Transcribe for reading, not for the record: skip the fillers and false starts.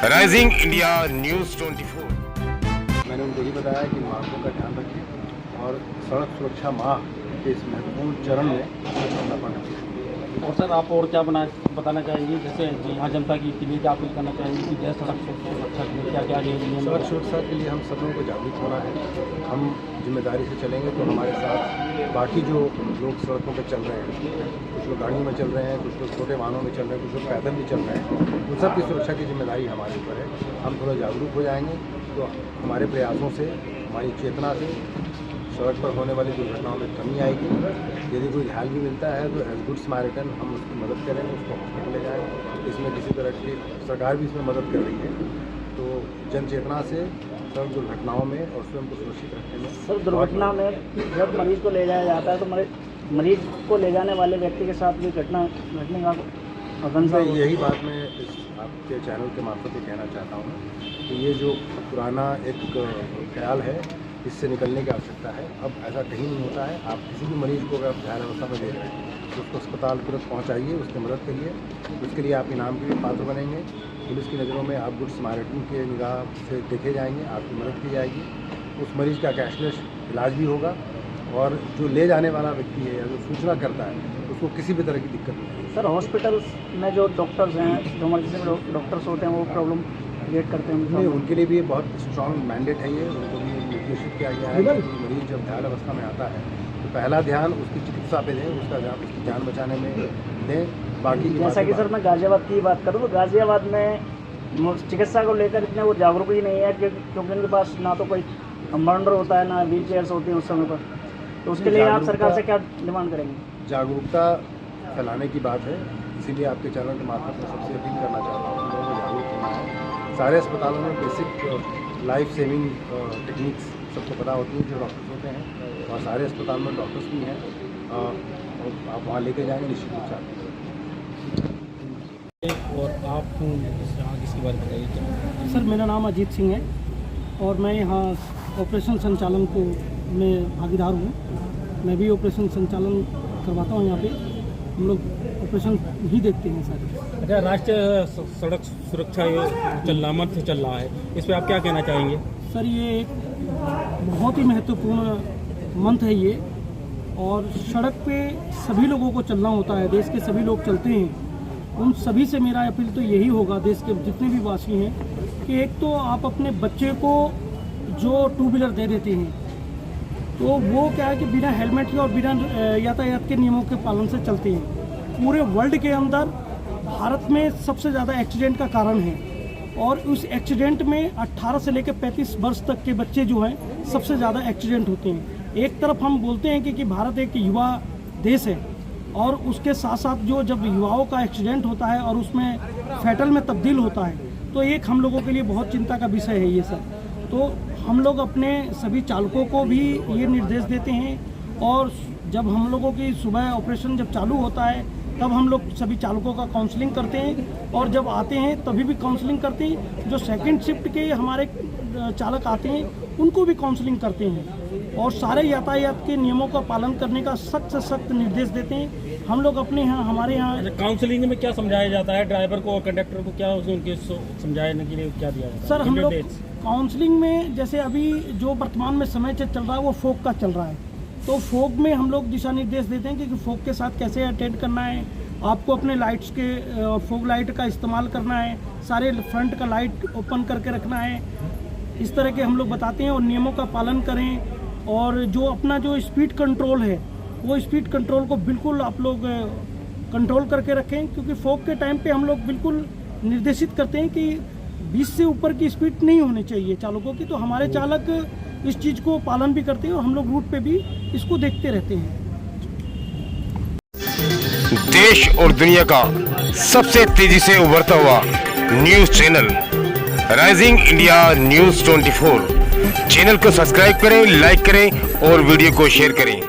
Rising India news 24। मैंने उनको ये बताया कि मार्गों का ध्यान रखें और सड़क सुरक्षा माह के इस महत्वपूर्ण चरण में करना पड़ना चाहिए। और सर आप और क्या बताना चाहेंगे, जैसे यहाँ जनता के लिए क्या अपील करना चाहेंगे कि जैसे सड़क सुरक्षा के लिए क्या क्या नियम? सड़क सुरक्षा के लिए हम सब लोगों को जागरूक होना है। हम जिम्मेदारी से चलेंगे तो हमारे साथ बाकी जो लोग सड़कों पर चल रहे हैं, कुछ लोग गाड़ियों में चल रहे हैं, कुछ लोग छोटे वाहनों में चल रहे हैं, कुछ लोग पैदल भी चल रहे हैं, उन सब की सुरक्षा की जिम्मेदारी हमारे ऊपर है। हम थोड़ा जागरूक हो जाएंगे तो हमारे प्रयासों से, हमारी चेतना से सड़क पर होने वाली दुर्घटनाओं में कमी आएगी। यदि कोई घायल भी मिलता है तो एज गुड स्मैरिटन हम उसकी मदद करेंगे, उसको हॉस्पिटल ले जाएंगे। इसमें किसी तरह की सरकार भी इसमें मदद कर रही है। तो जन चेतना से सड़क दुर्घटनाओं में और स्वयं को सुरक्षित रखने में। सर, दुर्घटना में जब मरीज को ले जाया जाता है तो मरीज को ले जाने वाले व्यक्ति के साथ भी घटने का आशंका। यही बात मैं इस आपके चैनल के मार्फत ये कहना चाहता हूँ कि ये जो पुराना एक ख्याल है, इससे निकलने की आवश्यकता है। अब ऐसा कहीं नहीं होता है। आप किसी भी मरीज़ को अगर आप घायल अवस्था में ले रहे हैं तो उसको अस्पताल तुरंत पहुँचाइए, उसकी मदद करिए। उसके लिए आप इनाम के भी पात्र बनेंगे। पुलिस की नज़रों में आप गुड स्मैरिटन के निगाह से देखे जाएंगे, आपकी मदद की जाएगी। उस मरीज़ का कैशलेस इलाज भी होगा और जो ले जाने वाला व्यक्ति है या जो सूचना करता है उसको किसी भी तरह की दिक्कत नहीं होगी। सर, हॉस्पिटल में जो डॉक्टर्स हैं, जो इमरजेंसी में डॉक्टर्स होते हैं, वो प्रॉब्लम क्रिएट करते हैं? नहीं, उनके लिए भी बहुत स्ट्रॉन्ग मैंडेट है ये। उनको भी निर्देशित किया गया है कि मरीज़ जब घायल अवस्था में आता है तो पहला ध्यान उसकी चिकित्सा पे दें, उसकी जान बचाने में दें। बाकी जैसा कि सर मैं गाज़ियाबाद की बात करूँ तो गाज़ियाबाद में चिकित्सा को लेकर इतने वो जागरूक ही नहीं है, क्योंकि उनके पास ना तो कोई कंपाउंडर होता है, ना व्हील चेयर्स होती हैं उस समय पर। तो उसके लिए आप सरकार से क्या डिमांड करेंगे? जागरूकता फैलाने की बात है, इसीलिए आपके चैनल के मार्फत में सबसे अपील करना चाहता हूँ कि लोगों को जागरूक होना है। सारे अस्पतालों में बेसिक लाइफ सेविंग टेक्निक्स सबको पता होती है जो डॉक्टर्स होते हैं, और सारे अस्पताल में डॉक्टर्स भी हैं और आप वहाँ लेके जाएंगे निश्चित रूप से। और आप किसके बारे में बताइए? सर, मेरा नाम अजीत सिंह है और मैं यहाँ ऑपरेशन संचालन को में भागीदार हूँ। मैं भी ऑपरेशन संचालन करवाता हूँ यहाँ पे। हम लोग ऑपरेशन ही देखते हैं सर। अच्छा, राष्ट्रीय सड़क सुरक्षा मंथ चल रहा है, इस पर आप क्या कहना चाहेंगे? सर, ये एक बहुत ही महत्वपूर्ण मंथ है ये, और सड़क पे सभी लोगों को चलना होता है। देश के सभी लोग चलते हैं। उन सभी से मेरा अपील तो यही होगा, देश के जितने भी वासी हैं, कि एक तो आप अपने बच्चे को जो टू व्हीलर दे देते हैं तो वो क्या है कि बिना हेलमेट के और बिना यातायात के नियमों के पालन से चलते हैं। पूरे वर्ल्ड के अंदर भारत में सबसे ज़्यादा एक्सीडेंट का कारण है, और उस एक्सीडेंट में 18 से लेकर 35 वर्ष तक के बच्चे जो हैं सबसे ज़्यादा एक्सीडेंट होते हैं। एक तरफ हम बोलते हैं कि भारत एक युवा देश है, और उसके साथ साथ जब युवाओं का एक्सीडेंट होता है और उसमें फैटल में तब्दील होता है तो एक हम लोगों के लिए बहुत चिंता का विषय है ये सर। तो हम लोग अपने सभी चालकों को भी ये निर्देश देते हैं, और जब हम लोगों की सुबह ऑपरेशन जब चालू होता है तब हम लोग सभी चालकों का काउंसलिंग करते हैं, और जब आते हैं तभी भी काउंसलिंग करते हैं। जो सेकंड शिफ्ट के हमारे चालक आते हैं उनको भी काउंसलिंग करते हैं, और सारे यातायात के नियमों का पालन करने का सख्त से सख्त निर्देश देते हैं। हम लोग अपने यहाँ हमारे यहाँ काउंसलिंग में क्या समझाया जाता है? ड्राइवर को और कंडक्टर को क्या उनके समझाने के लिए क्या दिया जाता है? सर, हम लोग काउंसलिंग में जैसे अभी जो वर्तमान में समय चल रहा है वो फोक का चल रहा है, तो फोक में हम लोग दिशा निर्देश देते हैं कि फोक के साथ कैसे अटेंड करना है। आपको अपने लाइट्स के फोक लाइट का इस्तेमाल करना है, सारे फ्रंट का लाइट ओपन करके रखना है, इस तरह के हम लोग बताते हैं। और नियमों का पालन करें, और जो अपना जो स्पीड कंट्रोल है वो स्पीड कंट्रोल को बिल्कुल आप लोग कंट्रोल करके रखें, क्योंकि फोक के टाइम पे हम लोग बिल्कुल निर्देशित करते हैं कि 20 से ऊपर की स्पीड नहीं होनी चाहिए चालकों की। तो हमारे चालक इस चीज़ को पालन भी करते हैं, और हम लोग रूट पे भी इसको देखते रहते हैं। देश और दुनिया का सबसे तेजी से उभरता हुआ news channel rising India news 24। Channel को सब्सक्राइब करें, लाइक करें और वीडियो को शेयर करें।